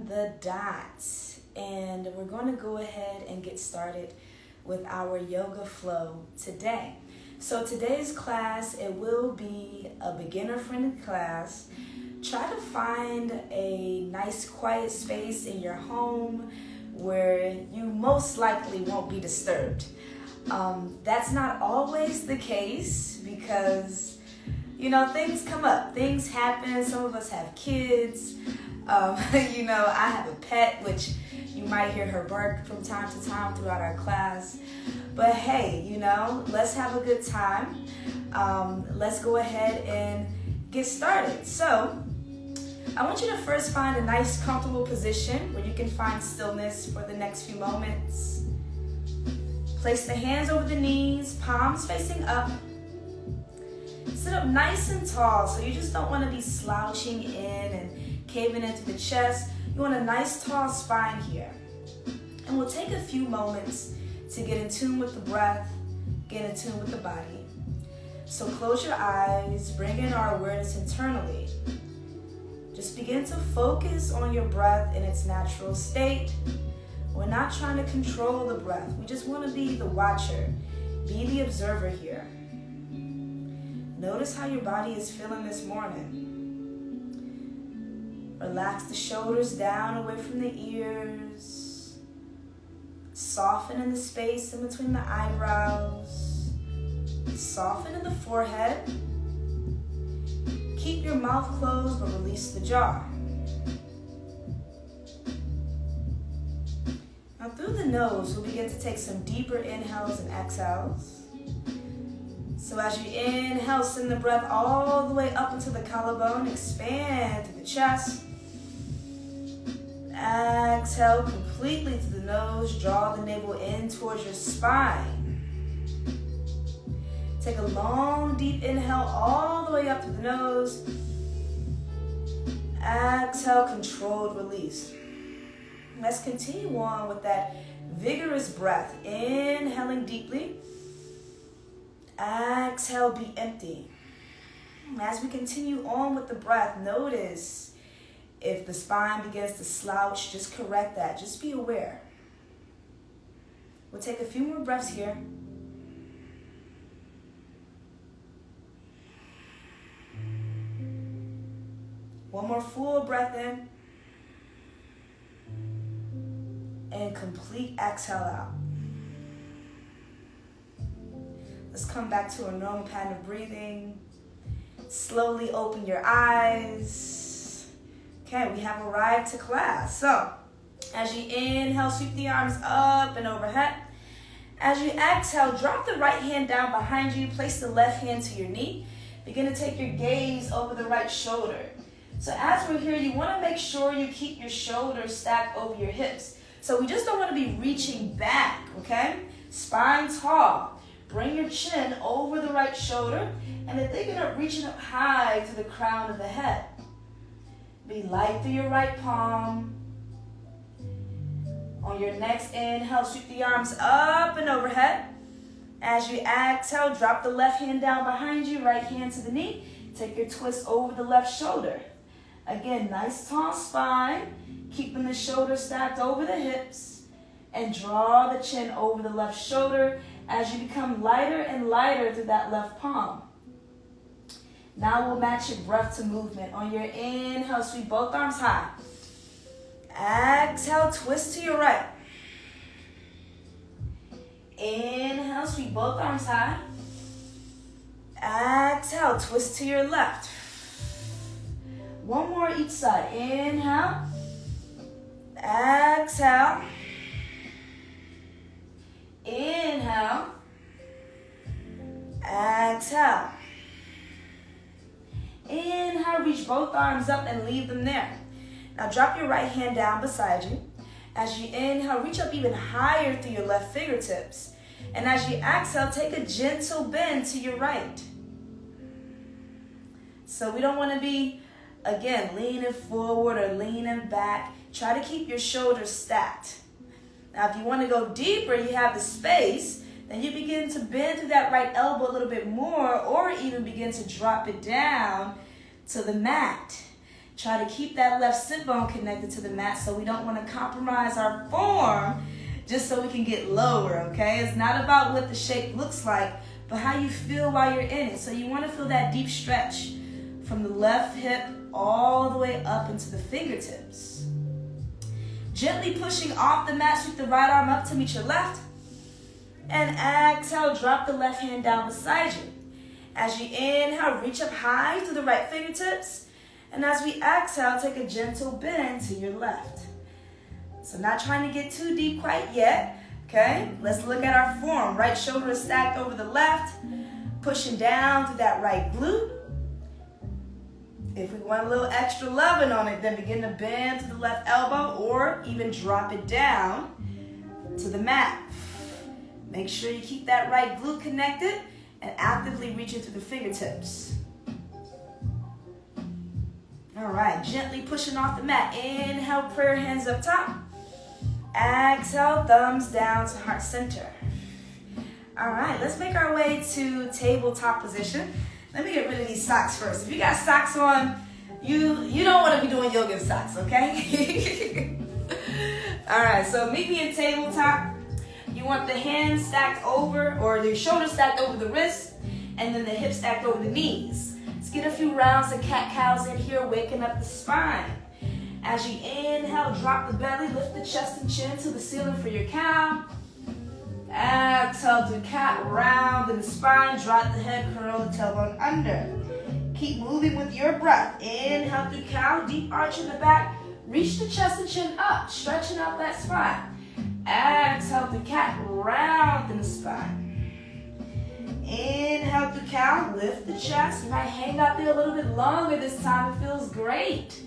the dot, and we're going to go ahead and get started with our yoga flow today. So today's class, it will be a beginner-friendly class. Try to find a nice quiet space in your home where you most likely won't be disturbed. That's not always the case because, things come up, things happen. Some of us have kids. I have a pet, which you might hear her bark from time to time throughout our class. But hey, let's have a good time. Let's go ahead and get started. So I want you to first find a nice, comfortable position where you can find stillness for the next few moments. Place the hands over the knees, palms facing up. Sit up nice and tall, so you just don't want to be slouching in and caving into the chest. You want a nice, tall spine here. And we'll take a few moments to get in tune with the breath, get in tune with the body. So close your eyes, bring in our awareness internally. Just begin to focus on your breath in its natural state. We're not trying to control the breath. We just want to be the watcher, be the observer here. Notice how your body is feeling this morning. Relax the shoulders down away from the ears. Soften in the space in between the eyebrows. Soften in the forehead. Keep your mouth closed, but release the jaw. Now through the nose, we'll begin to take some deeper inhales and exhales. So as you inhale, send the breath all the way up into the collarbone, expand through the chest. Exhale completely through the nose, draw the navel in towards your spine. Take a long, deep inhale all the way up through the nose. Exhale, controlled release. Let's continue on with that vigorous breath. Inhaling deeply. Exhale, be empty. As we continue on with the breath, notice if the spine begins to slouch, just correct that. Just be aware. We'll take a few more breaths here. One more full breath in. And complete exhale out. Let's come back to a normal pattern of breathing. Slowly open your eyes. Okay, we have arrived to class. So, as you inhale, sweep the arms up and overhead. As you exhale, drop the right hand down behind you. Place the left hand to your knee. Begin to take your gaze over the right shoulder. So as we're here, you want to make sure you keep your shoulders stacked over your hips. So we just don't want to be reaching back, okay? Spine tall. Bring your chin over the right shoulder, and then thinking of reaching up high to the crown of the head. Be light through your right palm. On your next inhale, sweep the arms up and overhead. As you exhale, drop the left hand down behind you, right hand to the knee. Take your twist over the left shoulder. Again, nice tall spine, keeping the shoulders stacked over the hips, and draw the chin over the left shoulder as you become lighter and lighter through that left palm. Now we'll match your breath to movement. On your inhale, sweep both arms high. Exhale, twist to your right. Inhale, sweep both arms high. Exhale, twist to your left. One more each side. Inhale. Exhale. Inhale. Exhale. Inhale, reach both arms up and leave them there. Now drop your right hand down beside you. As you inhale, reach up even higher through your left fingertips. And as you exhale, take a gentle bend to your right. So we don't want to be, again, leaning forward or leaning back. Try to keep your shoulders stacked. Now, if you want to go deeper, you have the space, then you begin to bend through that right elbow a little bit more, or even begin to drop it down to the mat. Try to keep that left sit bone connected to the mat, so we don't want to compromise our form just so we can get lower, okay? It's not about what the shape looks like, but how you feel while you're in it. So you want to feel that deep stretch from the left hip all the way up into the fingertips. Gently pushing off the mat, sweep the right arm up to meet your left. And exhale, drop the left hand down beside you. As you inhale, reach up high through the right fingertips. And as we exhale, take a gentle bend to your left. So not trying to get too deep quite yet, okay? Let's look at our form. Right shoulder is stacked over the left, pushing down through that right glute. If we want a little extra loving on it, then begin to bend to the left elbow or even drop it down to the mat. Make sure you keep that right glute connected and actively reaching through the fingertips. All right, gently pushing off the mat. Inhale, prayer hands up top. Exhale, thumbs down to heart center. All right, let's make our way to tabletop position. Let me get rid of these socks first. If you got socks on, you don't want to be doing yoga in socks, okay? All right, so meet me in tabletop. You want the hands stacked over, or the shoulders stacked over the wrists, and then the hips stacked over the knees. Let's get a few rounds of cat-cows in here, waking up the spine. As you inhale, drop the belly, lift the chest and chin to the ceiling for your cow. Exhale, do cat, round in the spine, drop the head, curl the tailbone under. Keep moving with your breath. Inhale through cow, deep arch in the back. Reach the chest and chin up, stretching out that spine. Exhale through cat, round in the spine. Inhale through cow, lift the chest. You might hang out there a little bit longer this time. It feels great.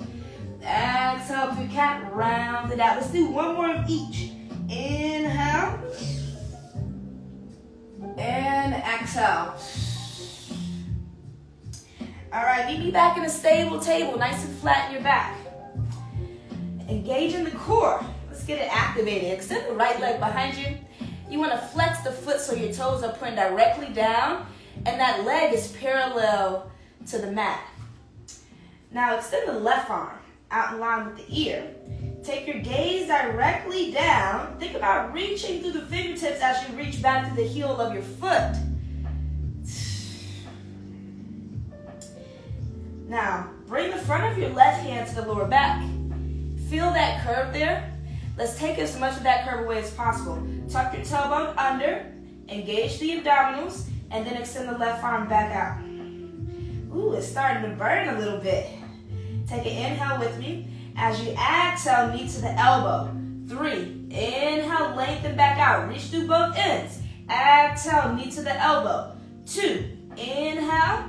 Exhale through cat, round it out. Let's do one more of each. Inhale. And exhale. All right, meet me back in a stable table, nice and flat in your back. Engage in the core. Let's get it activated. Extend the right leg behind you. You want to flex the foot so your toes are pointing directly down and that leg is parallel to the mat. Now extend the left arm out in line with the ear. Take your gaze directly down. Think about reaching through the fingertips as you reach back to the heel of your foot. Now, bring the front of your left hand to the lower back. Feel that curve there. Let's take as much of that curve away as possible. Tuck your tailbone under, engage the abdominals, and then extend the left arm back out. Ooh, it's starting to burn a little bit. Take an inhale with me. As you exhale, knee to the elbow. 3, inhale, lengthen back out. Reach through both ends. Exhale, knee to the elbow. 2, inhale,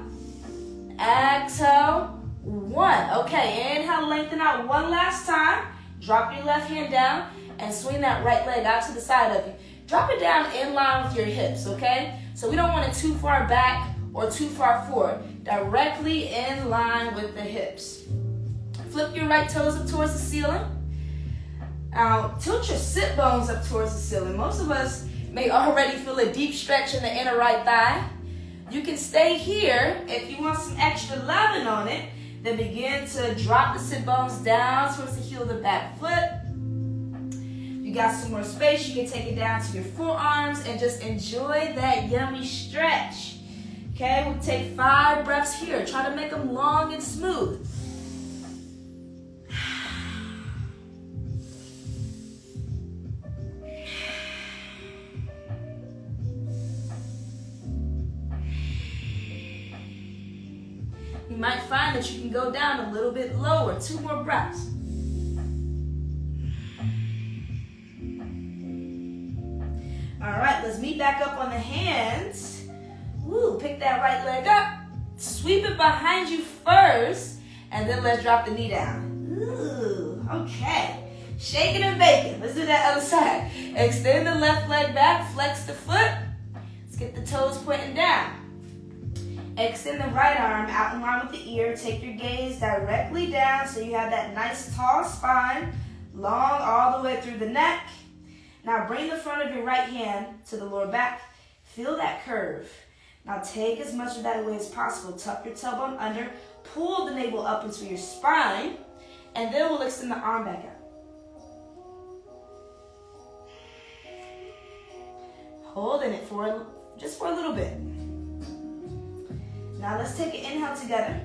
exhale, 1. Okay, inhale, lengthen out one last time. Drop your left hand down and swing that right leg out to the side of you. Drop it down in line with your hips, okay? So we don't want it too far back or too far forward. Directly in line with the hips. Flip your right toes up towards the ceiling. Now, tilt your sit bones up towards the ceiling. Most of us may already feel a deep stretch in the inner right thigh. You can stay here. If you want some extra loving on it, then begin to drop the sit bones down towards the heel of the back foot. You got some more space, you can take it down to your forearms and just enjoy that yummy stretch. Okay, we'll take 5 breaths here. Try to make them long and smooth. You might find that you can go down a little bit lower. 2 more breaths. All right, let's meet back up on the hands. Woo, pick that right leg up. Sweep it behind you first, and then let's drop the knee down. Ooh, okay. Shake it and bake it. Let's do that other side. Extend the left leg back, flex the foot. Let's get the toes pointing down. Extend the right arm out in line with the ear. Take your gaze directly down so you have that nice tall spine, long all the way through the neck. Now bring the front of your right hand to the lower back. Feel that curve. Now take as much of that away as possible. Tuck your tailbone under, Pull the navel up into your spine, and then we'll extend the arm back out. Holding it just for a little bit. Now let's take an inhale together.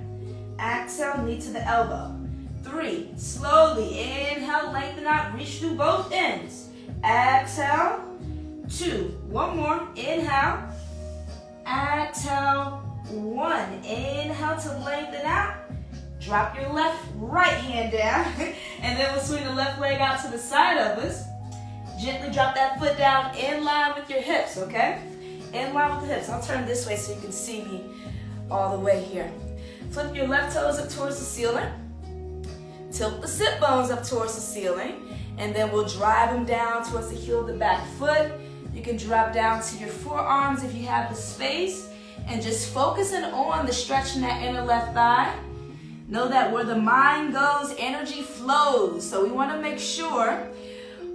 Exhale, knee to the elbow. 3, slowly inhale, lengthen out, reach through both ends. Exhale, 2, one more, inhale. Exhale, 1, inhale to lengthen out. Drop your right hand down, and then we'll swing the left leg out to the side of us. Gently drop that foot down in line with your hips, okay? In line with the hips. I'll turn this way so you can see me all the way here. Flip your left toes up towards the ceiling. Tilt the sit bones up towards the ceiling, and then we'll drive them down towards the heel of the back foot. You can drop down to your forearms if you have the space, and just focusing on the stretch in that inner left thigh. Know that where the mind goes, energy flows. So we want to make sure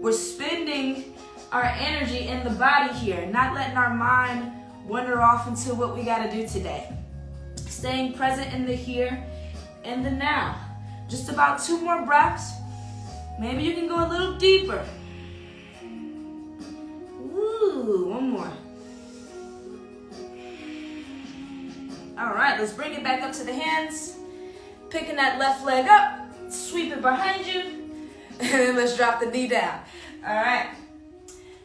we're spending our energy in the body here, not letting our mind wander off into what we got to do today. Staying present in the here and the now. Just about 2 more breaths. Maybe you can go a little deeper. Ooh, 1 more. All right, let's bring it back up to the hands. Picking that left leg up, sweep it behind you, and then let's drop the knee down. All right.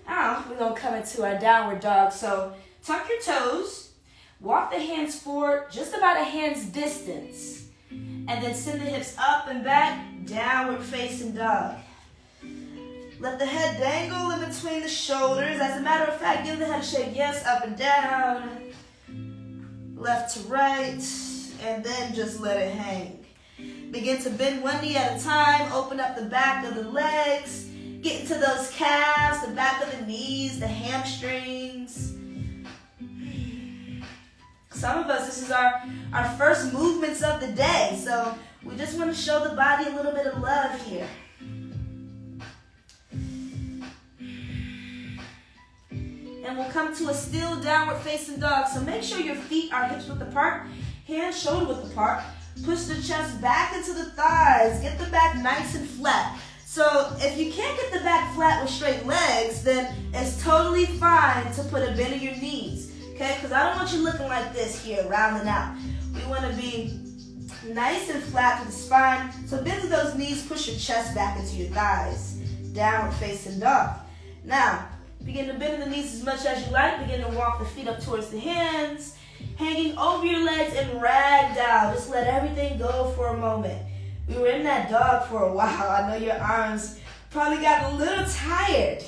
Now we're gonna come into our downward dog. So tuck your toes, walk the hands forward, just about a hand's distance, and then send the hips up and back, downward facing dog. Let the head dangle in between the shoulders. As a matter of fact, give the head a shake, yes, up and down, left to right, and then just let it hang. Begin to bend one knee at a time, open up the back of the legs, get into those calves, the back of the knees, the hamstrings. Some of us, this is our first movements of the day, so we just want to show the body a little bit of love here. And we'll come to a still downward facing dog. So make sure your feet are hips width apart, hands shoulder width apart. Push the chest back into the thighs. Get the back nice and flat. So if you can't get the back flat with straight legs, then it's totally fine to put a bend in your knees. Okay? Because I don't want you looking like this here, rounding out. We want to be nice and flat to the spine. So bend to those knees, push your chest back into your thighs. Downward facing dog. Now, begin to bend in the knees as much as you like. Begin to walk the feet up towards the hands. Hanging over your legs and ragdoll. Just let everything go for a moment. We were in that dog for a while. I know your arms probably got a little tired.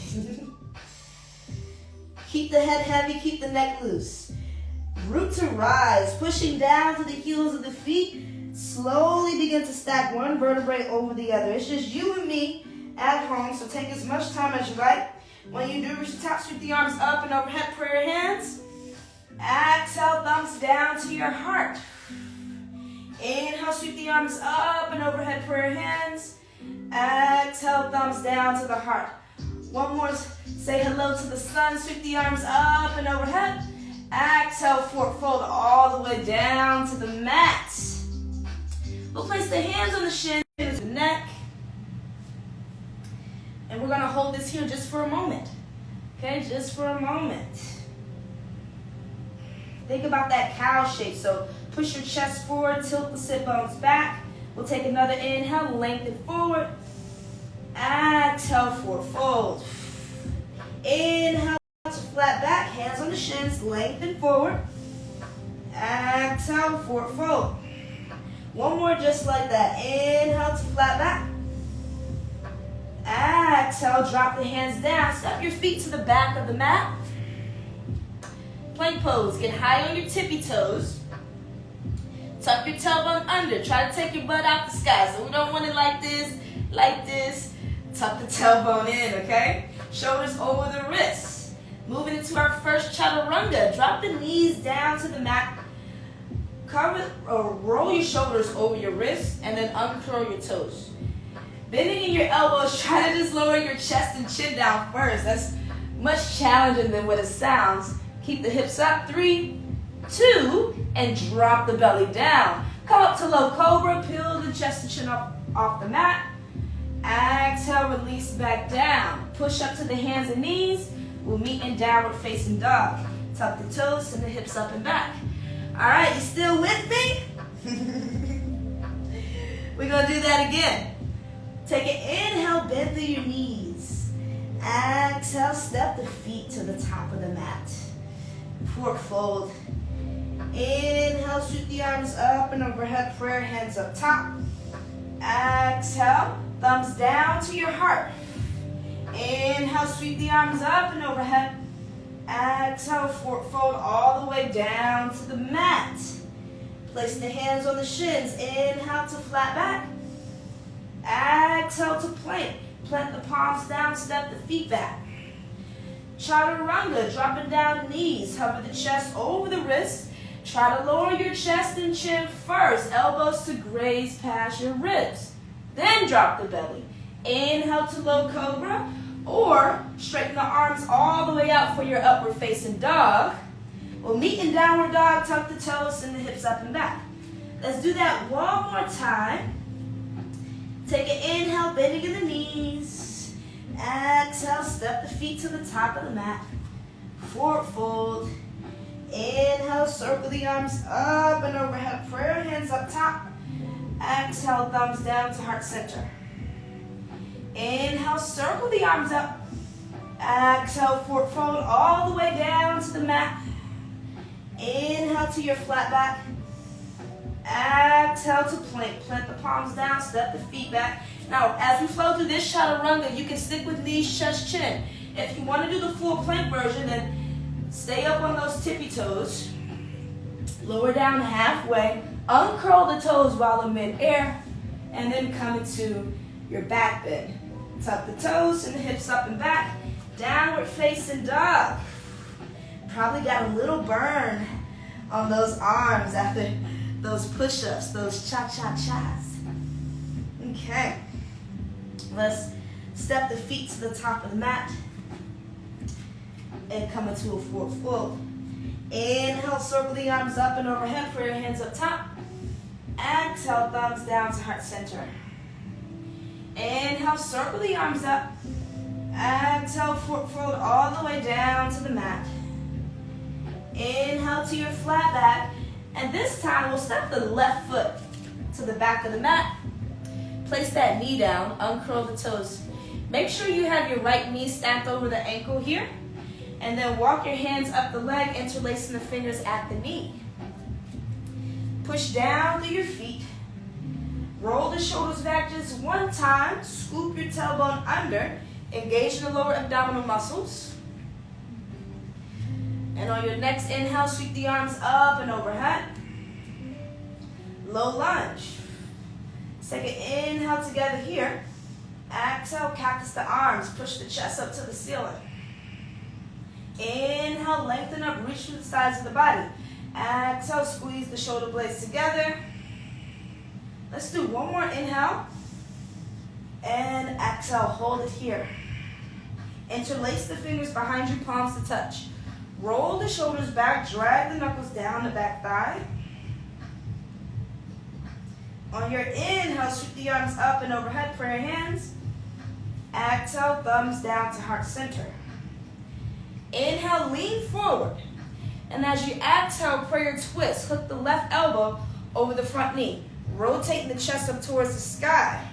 Keep the head heavy, keep the neck loose. Root to rise, pushing down to the heels of the feet. Slowly begin to stack one vertebrae over the other. It's just you and me at home, so take as much time as you like. When you do reach the top, sweep the arms up and overhead, prayer hands. Exhale, thumbs down to your heart. Inhale, sweep the arms up and overhead, prayer hands. Exhale, thumbs down to the heart. One more, say hello to the sun, sweep the arms up and overhead. Exhale, forward fold all the way down to the mat. We'll place the hands on the shins, the neck. And we're gonna hold this here just for a moment. Okay, just for a moment. Think about that cow shape. So push your chest forward, tilt the sit bones back. We'll take another inhale, lengthen forward. Exhale, forward fold. Inhale to flat back, hands on the shins, lengthen forward. Exhale, forward fold. One more just like that. Inhale to flat back. Exhale, drop the hands down. Step your feet to the back of the mat. Plank pose. Get high on your tippy toes. Tuck your tailbone under. Try to take your butt out the sky. So we don't want it like this, like this. Tuck the tailbone in, okay? Shoulders over the wrists. Moving into our first chaturanga. Drop the knees down to the mat. Cover or roll your shoulders over your wrists and then uncurl your toes. Bending in your elbows, try to just lower your chest and chin down first. That's much challenging than what it sounds. Keep the hips up, 3, 2, and drop the belly down. Come up to low cobra, peel the chest and chin off the mat. Exhale, release back down. Push up to the hands and knees. We'll meet in downward facing dog. Tuck the toes, send the hips up and back. All right, you still with me? We're gonna do that again. Take an inhale, bend through your knees. Exhale, step the feet to the top of the mat. Fork fold. Inhale, shoot the arms up and overhead, prayer hands up top. Exhale, thumbs down to your heart. Inhale, sweep the arms up and overhead. Exhale, fork fold all the way down to the mat. Place the hands on the shins. Inhale to flat back. Exhale to plank. Plant the palms down, step the feet back. Chaturanga, dropping down knees. Hover the chest over the wrists. Try to lower your chest and chin first. Elbows to graze past your ribs. Then drop the belly. Inhale to low cobra. Or straighten the arms all the way out for your upward facing dog. We'll meet in downward dog, tuck the toes, send the hips up and back. Let's do that one more time. Take an inhale, bending in the knees. Exhale, step the feet to the top of the mat. Forward fold. Inhale, circle the arms up and overhead, prayer hands up top. Exhale, thumbs down to heart center. Inhale, circle the arms up. Exhale, forward fold all the way down to the mat. Inhale to your flat back. Exhale to plank. Plant the palms down, step the feet back. Now, as we flow through this chaturanga, you can stick with knees, chest, chin. If you want to do the full plank version, then stay up on those tippy toes. Lower down halfway. Uncurl the toes while in mid-air. And then come into your back bend. Tuck the toes and the hips up and back. Downward facing dog. Probably got a little burn on those arms after those push-ups, those cha-cha-chas. Okay. Let's step the feet to the top of the mat and come into a forward fold. Inhale, circle the arms up and overhead, prayer hands up top. Exhale, thumbs down to heart center. Inhale, circle the arms up. Exhale, forward fold all the way down to the mat. Inhale to your flat back. And this time, we'll step the left foot to the back of the mat. Place that knee down, uncurl the toes. Make sure you have your right knee stacked over the ankle here. And then walk your hands up the leg, interlacing the fingers at the knee. Push down through your feet. Roll the shoulders back just one time. Scoop your tailbone under. Engage the lower abdominal muscles. And on your next inhale, sweep the arms up and overhead. Low lunge. Second inhale together here. Exhale, cactus the arms. Push the chest up to the ceiling. Inhale, lengthen up, reach through the sides of the body. Exhale, squeeze the shoulder blades together. Let's do one more inhale. And exhale, hold it here. Interlace the fingers behind your palms to touch. Roll the shoulders back, drag the knuckles down the back thigh. On your inhale, sweep the arms up and overhead, prayer hands. Exhale, thumbs down to heart center. Inhale, lean forward. And as you exhale, prayer twist. Hook the left elbow over the front knee. Rotating the chest up towards the sky.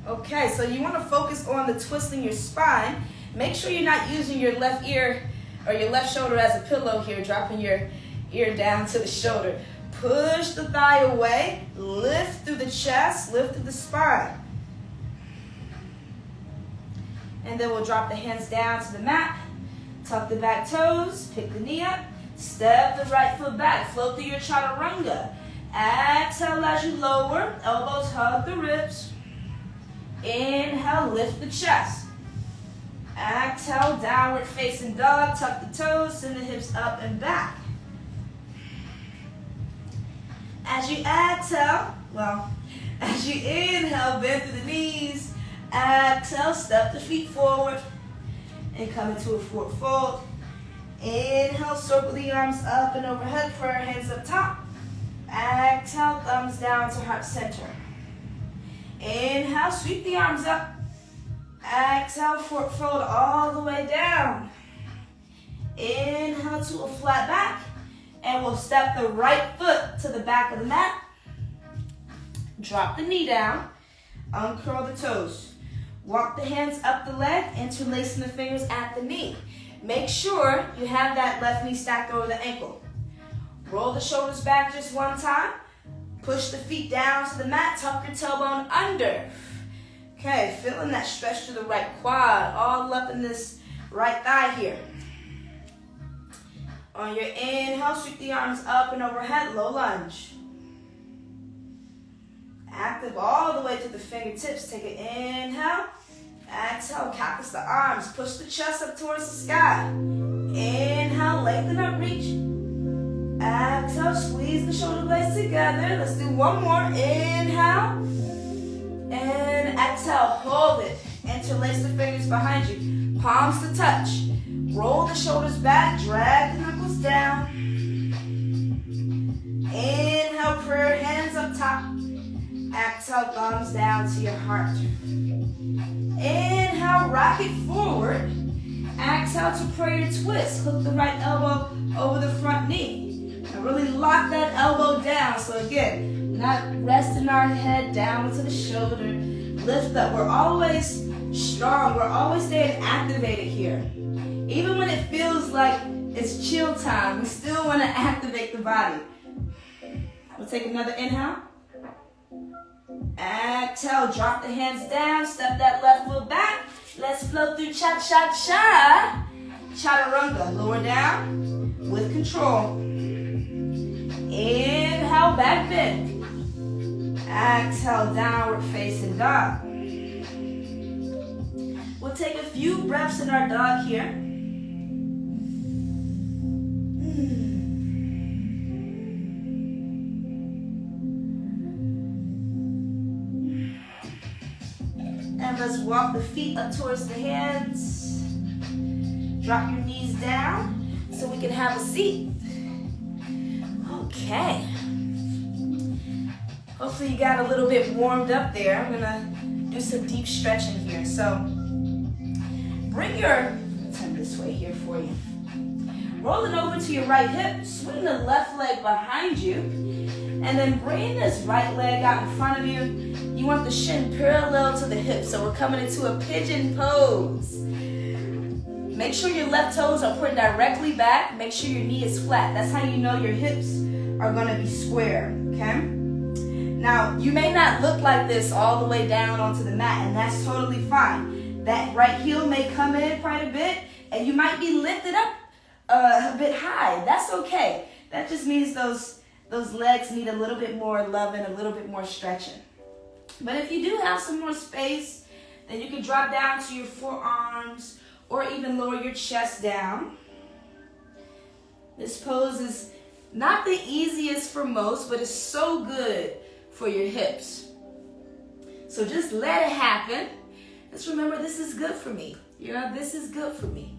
Okay, so you want to focus on the twist in your spine. Make sure you're not using your left ear or your left shoulder as a pillow here, dropping your ear down to the shoulder. Push the thigh away. Lift through the chest, lift through the spine. And then we'll drop the hands down to the mat. Tuck the back toes, pick the knee up. Step the right foot back. Flow through your chaturanga. Exhale as you lower. Elbows hug the ribs. Inhale, lift the chest. Exhale, downward facing dog. Tuck the toes, send the hips up and back. As you exhale, as you inhale, bend through the knees. Exhale, step the feet forward and come into a forward fold. Inhale, circle the arms up and overhead, prayer hands up top. Exhale, thumbs down to heart center. Inhale, sweep the arms up. Exhale, forward fold all the way down. Inhale to a flat back. And we'll step the right foot to the back of the mat. Drop the knee down. Uncurl the toes. Walk the hands up the leg, interlacing the fingers at the knee. Make sure you have that left knee stacked over the ankle. Roll the shoulders back just one time. Push the feet down to the mat. Tuck your tailbone under. Okay, feeling that stretch to the right quad, all up in this right thigh here. On your inhale, sweep the arms up and overhead, low lunge. Active all the way to the fingertips. Take an inhale. Exhale, cactus the arms. Push the chest up towards the sky. Inhale, lengthen up, reach. Exhale, squeeze the shoulder blades together. Let's do one more. Inhale. And exhale, hold it. Interlace the fingers behind you. Palms to touch. Roll the shoulders back. Drag the knuckles down. Inhale, prayer, hands up top. Exhale, thumbs down to your heart. Inhale, rock it forward. Exhale to prayer twist. Hook the right elbow over the front knee. And really lock that elbow down. So again, not resting our head down to the shoulder. Lift up. We're always strong. We're always staying activated here. Even when it feels like it's chill time, we still want to activate the body. We'll take another inhale. Exhale, drop the hands down, step that left foot back. Let's flow through cha-cha-cha. Chaturanga, lower down with control. Inhale, back bend. Exhale, downward facing dog. We'll take a few breaths in our dog here. And let's walk the feet up towards the hands. Drop your knees down so we can have a seat. Okay. Hopefully you got a little bit warmed up there. I'm gonna do some deep stretching here. So bring your, turn this way here for you. Roll it over to your right hip. Swing the left leg behind you. And then bring this right leg out in front of you. You want the shin parallel to the hip, so we're coming into a pigeon pose. Make sure your left toes are put directly back. Make sure your knee is flat. That's how you know your hips are gonna be square, okay? Now, you may not look like this all the way down onto the mat, and that's totally fine. That right heel may come in quite a bit, and you might be lifted up a bit high. That's okay. That just means those legs need a little bit more loving, a little bit more stretching. But if you do have some more space, then you can drop down to your forearms or even lower your chest down. This pose is not the easiest for most, but it's so good for your hips. So just let it happen. Just remember, this is good for me. You know, this is good for me.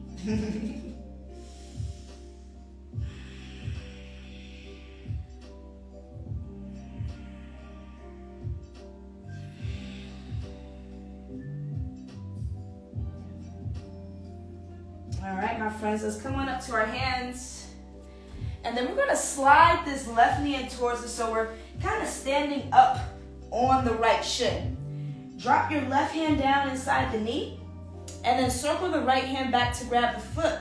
All right, my friends, let's come on up to our hands. And then we're gonna slide this left knee in towards us so we're kind of standing up on the right shin. Drop your left hand down inside the knee and then circle the right hand back to grab the foot.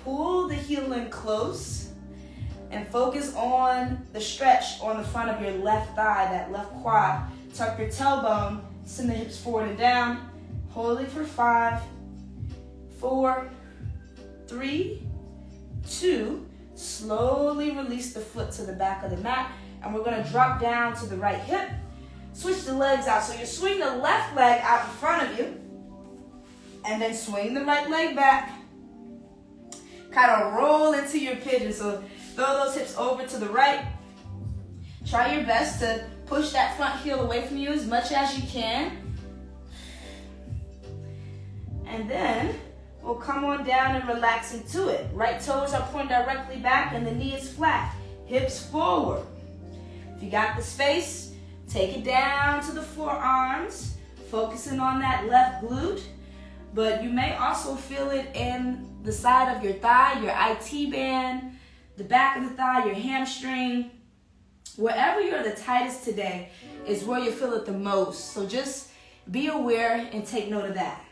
Pull the heel in close and focus on the stretch on the front of your left thigh, that left quad. Tuck your tailbone, send the hips forward and down. Hold it for 5, 4, 3, 2, slowly release the foot to the back of the mat, and we're gonna drop down to the right hip. Switch the legs out. So you swing the left leg out in front of you, and then swing the right leg back. Kind of roll into your pigeon. So throw those hips over to the right. Try your best to push that front heel away from you as much as you can. And then we'll come on down and relax into it. Right toes are pointing directly back and the knee is flat. Hips forward. If you got the space, take it down to the forearms, focusing on that left glute. But you may also feel it in the side of your thigh, your IT band, the back of the thigh, your hamstring. Wherever you're the tightest today is where you feel it the most. So just be aware and take note of that.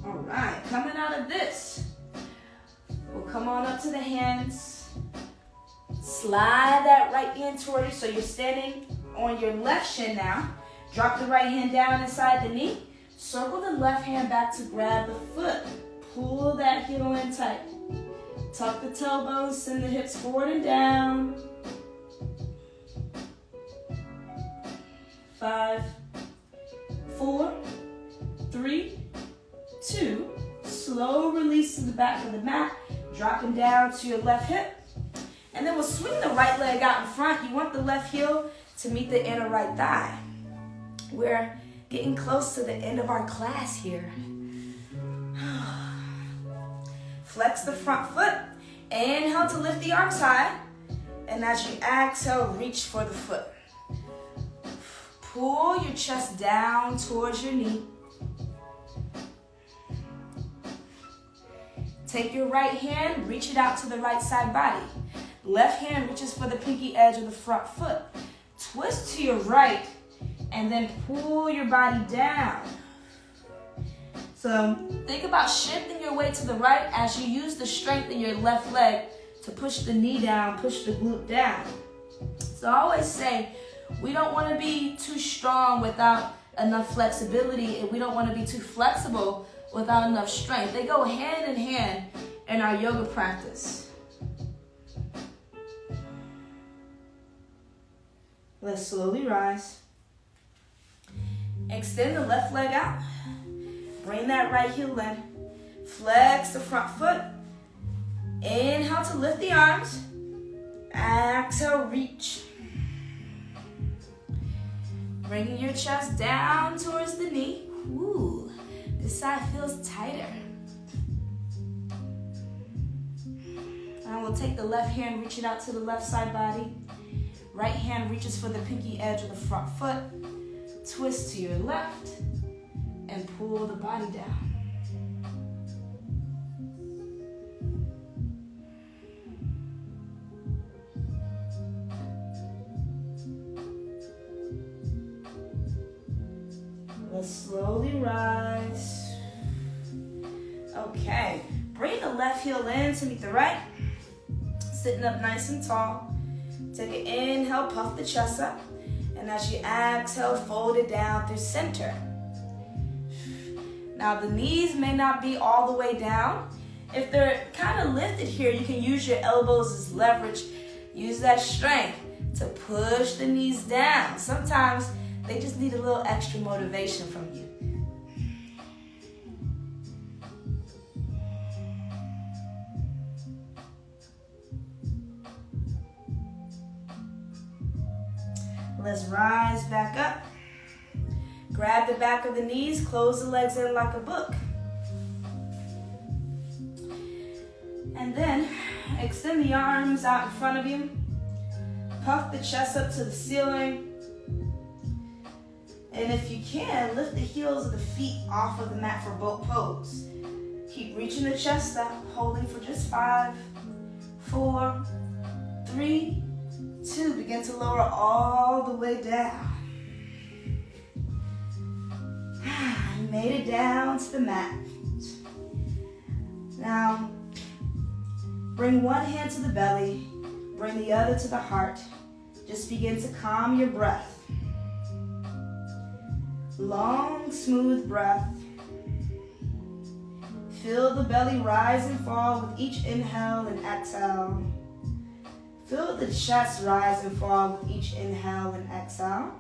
All right, coming out of this, we'll come on up to the hands. Slide that right hand toward you. So you're standing on your left shin now. Drop the right hand down inside the knee. Circle the left hand back to grab the foot. Pull that heel in tight. Tuck the tailbone, send the hips forward and down. 5, 4, 3, 2. Slow release to the back of the mat. Dropping down to your left hip. And then we'll swing the right leg out in front. You want the left heel to meet the inner right thigh. We're getting close to the end of our class here. Flex the front foot. Inhale to lift the arms high. And as you exhale, reach for the foot. Pull your chest down towards your knee. Take your right hand, reach it out to the right side body. Left hand reaches for the pinky edge of the front foot. Twist to your right and then pull your body down. So think about shifting your weight to the right as you use the strength in your left leg to push the knee down, push the glute down. So I always say we don't want to be too strong without enough flexibility, and we don't want to be too flexible without enough strength. They go hand in hand in our yoga practice. Let's slowly rise. Extend the left leg out. Bring that right heel in. Flex the front foot. Inhale to lift the arms. Exhale, reach. Bringing your chest down towards the knee. Ooh, this side feels tighter. Now we'll take the left hand, reach it out to the left side body. Right hand reaches for the pinky edge of the front foot. Twist to your left and pull the body down. Let's slowly rise. Okay, bring the left heel in to meet the right. Sitting up nice and tall. Take an inhale, puff the chest up. And as you exhale, fold it down through center. Now the knees may not be all the way down. If they're kind of lifted here, you can use your elbows as leverage. Use that strength to push the knees down. Sometimes they just need a little extra motivation from you. Let's rise back up. Grab the back of the knees, close the legs in like a book. And then extend the arms out in front of you. Puff the chest up to the ceiling. And if you can, lift the heels of the feet off of the mat for boat pose. Keep reaching the chest up, holding for just 5, 4, 3, 2. Begin to lower all the way down. Made it down to the mat. Now, bring one hand to the belly, bring the other to the heart. Just begin to calm your breath. Long, smooth breath. Feel the belly rise and fall with each inhale and exhale. Feel the chest rise and fall with each inhale and exhale.